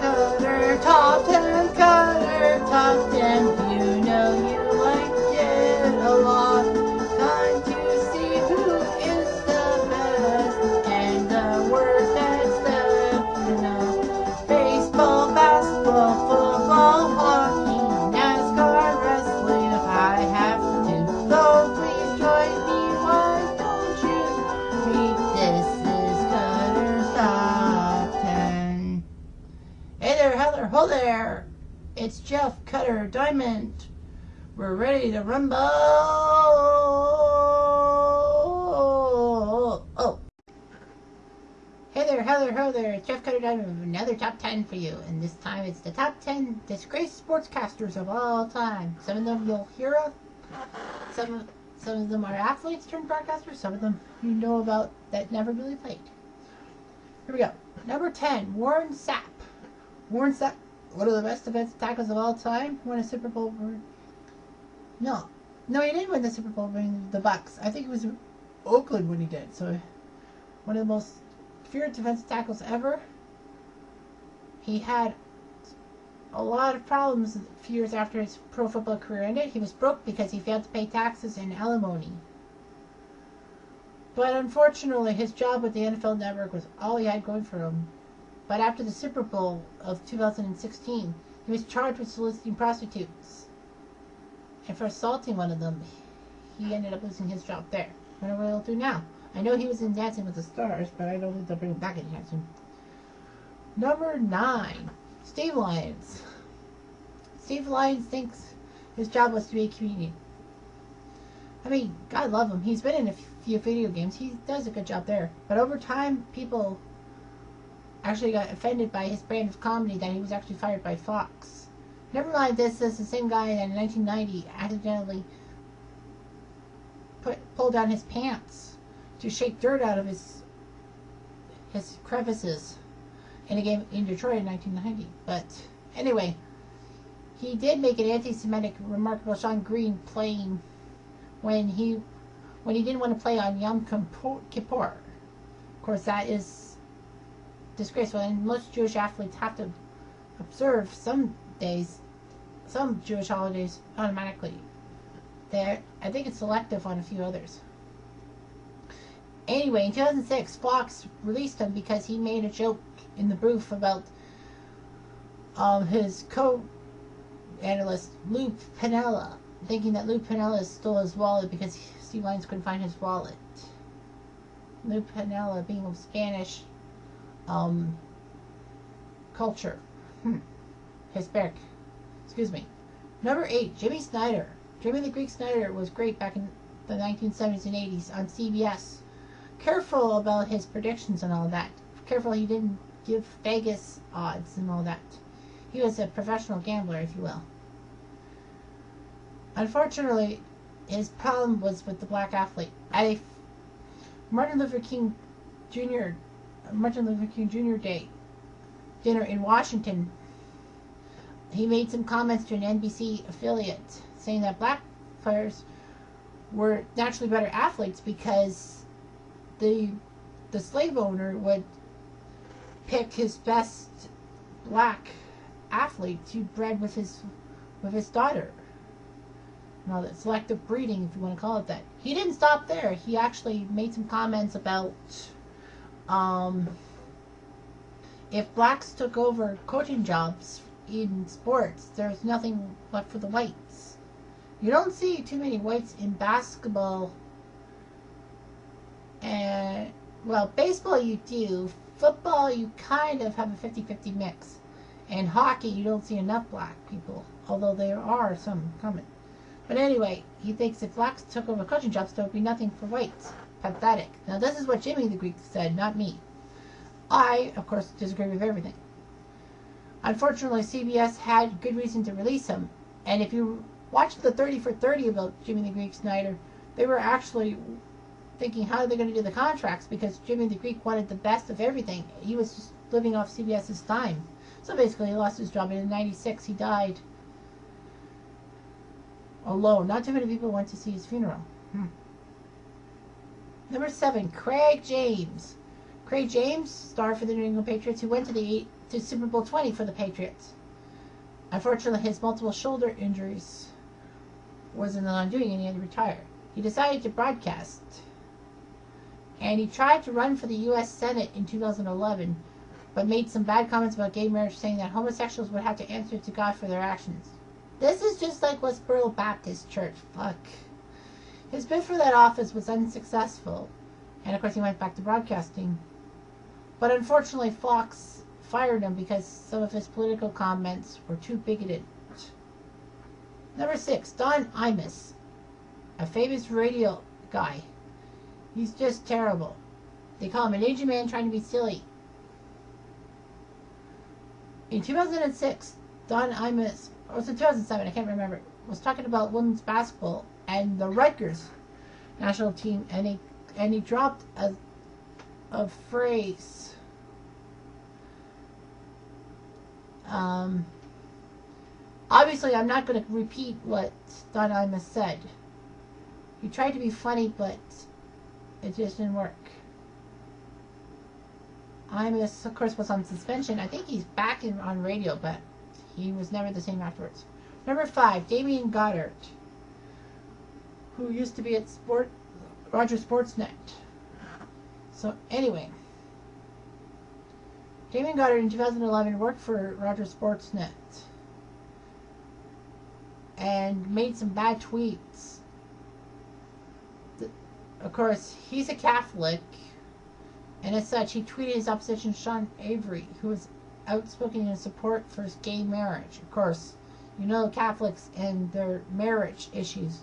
Cutter Top 10, Cutter Top 10. You know you liked it a lot. Time to see who is the best and the worst at stuff. You know, baseball, basketball, football, hockey, NASCAR, wrestling. If I have to, so please join me. Why don't you read? This is Cutter's Top 10. Hey there, Heather, ho there! It's Jeff, Cutter, Diamond. We're ready to rumble! Oh. Hey there, Heather, ho there! It's Jeff, Cutter, Diamond with another top 10 for you. And this time it's the top 10 disgraced sportscasters of all time. Some of them you'll hear of. Some of them are athletes turned broadcasters. Some of them you know about that never really played. Here we go. Number 10, Warren Sapp. Warren Sapp, one of the best defensive tackles of all time, won a Super Bowl. No, he didn't win the Super Bowl with the Bucks. I think it was Oakland when he did. So, one of the most feared defensive tackles ever. He had a lot of problems a few years after his pro football career ended. He was broke because he failed to pay taxes and alimony. But unfortunately, his job with the NFL Network was all he had going for him. But after the Super Bowl of 2016, he was charged with soliciting prostitutes. And for assaulting one of them, he ended up losing his job there. I wonder what he'll do now. I know he was in Dancing with the Stars, but I don't think they'll bring him back anytime soon. Number 9, Steve Lyons. Steve Lyons thinks his job was to be a comedian. I mean, God love him. He's been in a few video games. He does a good job there. But over time, people actually got offended by his brand of comedy that he was actually fired by Fox. Never mind this is the same guy that in 1990 accidentally pulled down his pants to shake dirt out of his crevices in a game in Detroit in 1990. But anyway, he did make an anti-Semitic remark about Sean Green playing when he didn't want to play on Yom Kippur. Of course, that is disgraceful, and most Jewish athletes have to observe some Jewish holidays automatically. I think it's selective on a few others. Anyway, in 2006, Fox released him because he made a joke in the booth about his co-analyst Lou Piniella, thinking that Lou Piniella stole his wallet because Steve Lyons couldn't find his wallet. Lou Piniella being of Spanish culture. Hispanic. Excuse me. Number 8, Jimmy Snyder. Jimmy the Greek Snyder was great back in the 1970s and 80s on CBS. Careful about his predictions and all that. Careful he didn't give Vegas odds and all that. He was a professional gambler, if you will. Unfortunately, his problem was with the black athlete. At a Martin Luther King Jr. Day dinner in Washington, he made some comments to an NBC affiliate saying that black players were naturally better athletes because the slave owner would pick his best black athlete to bred with his daughter. You know, that selective breeding, if you want to call it that. He didn't stop there. He actually made some comments about if blacks took over coaching jobs in sports, there's nothing left for the whites. You don't see too many whites in basketball. And, well, baseball you do. Football, you kind of have a 50-50 mix. And hockey, you don't see enough black people, although there are some coming. But anyway, he thinks if blacks took over coaching jobs, there would be nothing for whites. Pathetic. Now, this is what Jimmy the Greek said, not me. I, of course, disagree with everything. Unfortunately, CBS had good reason to release him. And if you watch the 30 for 30 about Jimmy the Greek Snyder, they were actually thinking how are they going to do the contracts, because Jimmy the Greek wanted the best of everything. He was just living off CBS's time. So basically he lost his job, and in 96 he died alone. Not too many people went to see his funeral. Number 7, Craig James. Craig James, star for the New England Patriots, who went to Super Bowl 20 for the Patriots. Unfortunately, his multiple shoulder injuries wasn't undoing, and he had to retire. He decided to broadcast, and he tried to run for the U.S. Senate in 2011, but made some bad comments about gay marriage, saying that homosexuals would have to answer to God for their actions. This is just like Westboro Baptist Church. Fuck. His bid for that office was unsuccessful, and of course he went back to broadcasting. But unfortunately, Fox fired him because some of his political comments were too bigoted. Number 6, Don Imus, a famous radio guy. He's just terrible. They call him an Asian man trying to be silly. In 2006, Don Imus, or was it 2007, I can't remember, was talking about women's basketball and the Rutgers national team, and he dropped a phrase. Obviously, I'm not going to repeat what Don Imus said. He tried to be funny, but it just didn't work. Imus, of course, was on suspension. I think he's back on radio, but he was never the same afterwards. Number 5, Damien Goddard, who used to be at Rogers Sportsnet. So anyway, Damien Goddard in 2011 worked for Rogers Sportsnet and made some bad tweets. Of course, he's a Catholic, and as such, he tweeted his opposition, Sean Avery, who was outspoken in support for gay marriage. Of course, you know Catholics and their marriage issues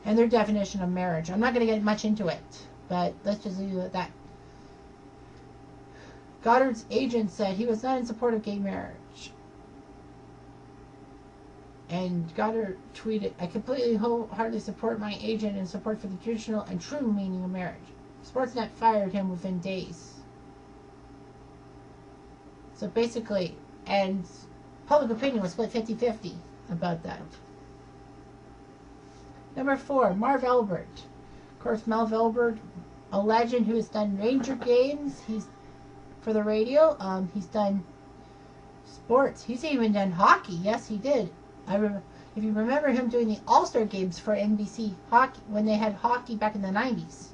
and their definition of marriage. I'm not going to get much into it, but let's just leave it at that. Goddard's agent said he was not in support of gay marriage. And Goddard tweeted, "I completely wholeheartedly support my agent in support for the traditional and true meaning of marriage." Sportsnet fired him within days. So basically, and public opinion was split 50-50 about that. Number 4, Marv Albert. Of course, Marv Albert, a legend who has done Ranger games. He's for the radio. He's done sports. He's even done hockey. Yes, he did. If you remember him doing the All-Star games for NBC hockey when they had hockey back in the 90s,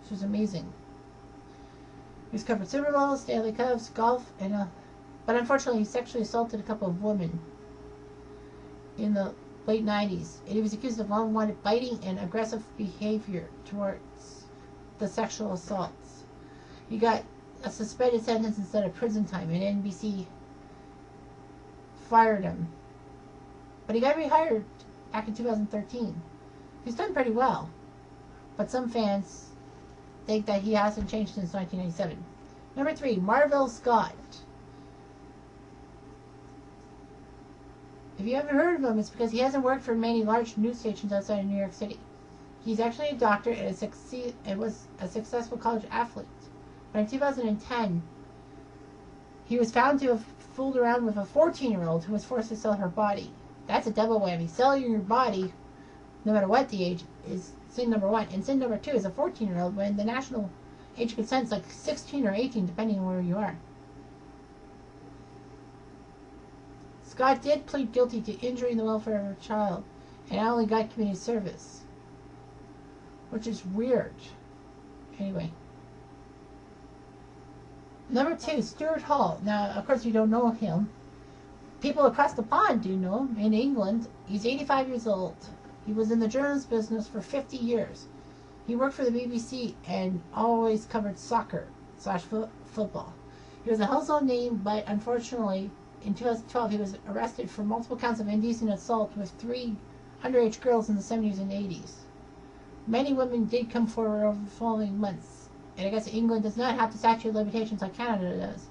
which was amazing. He's covered Super Bowls, Stanley Cups, golf, and but unfortunately he sexually assaulted a couple of women in the late 90s, and he was accused of unwanted biting and aggressive behavior towards the sexual assaults. He got a suspended sentence instead of prison time, and NBC fired him. But he got rehired back in 2013. He's done pretty well, but some fans think that he hasn't changed since 1997. Number 3, Marvell Scott. If you haven't heard of him, it's because he hasn't worked for many large news stations outside of New York City. He's actually a doctor and was a successful college athlete. But in 2010, he was found to have fooled around with a 14-year-old who was forced to sell her body. That's a double whammy. Selling your body, no matter what the age, is sin number 1. And sin number 2 is a 14-year-old when the national age of consent is like 16 or 18, depending on where you are. Scott did plead guilty to injuring the welfare of a child and only got community service, which is weird. Anyway. Number 2, Stuart Hall. Now, of course, you don't know him. People across the pond do know him. In England, he's 85 years old. He was in the journalist business for 50 years. He worked for the BBC and always covered soccer/football. He was a household name, but unfortunately, in 2012, he was arrested for multiple counts of indecent assault with 3 underage girls in the 70s and 80s. Many women did come forward over the following months, and I guess England does not have the statute of limitations like Canada does.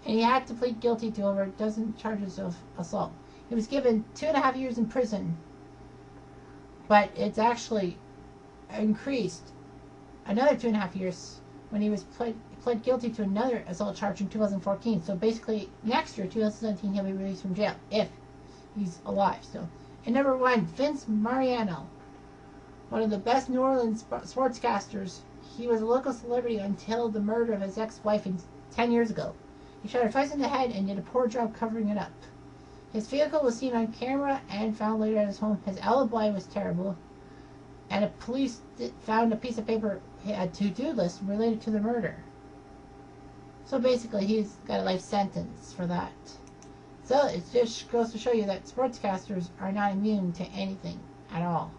And he had to plead guilty to over a dozen charges of assault. He was given 2.5 years in prison, but it's actually increased another 2.5 years when he was pled guilty to another assault charge in 2014. So basically, next year, 2017, he'll be released from jail if he's alive still. And number 1, Vince Mariano, one of the best New Orleans sportscasters. He was a local celebrity until the murder of his ex-wife 10 years ago. He shot her twice in the head and did a poor job covering it up. His vehicle was seen on camera and found later at his home. His alibi was terrible, and the police found a piece of paper, a to-do list related to the murder. So basically, he's got a life sentence for that. So it just goes to show you that sportscasters are not immune to anything at all.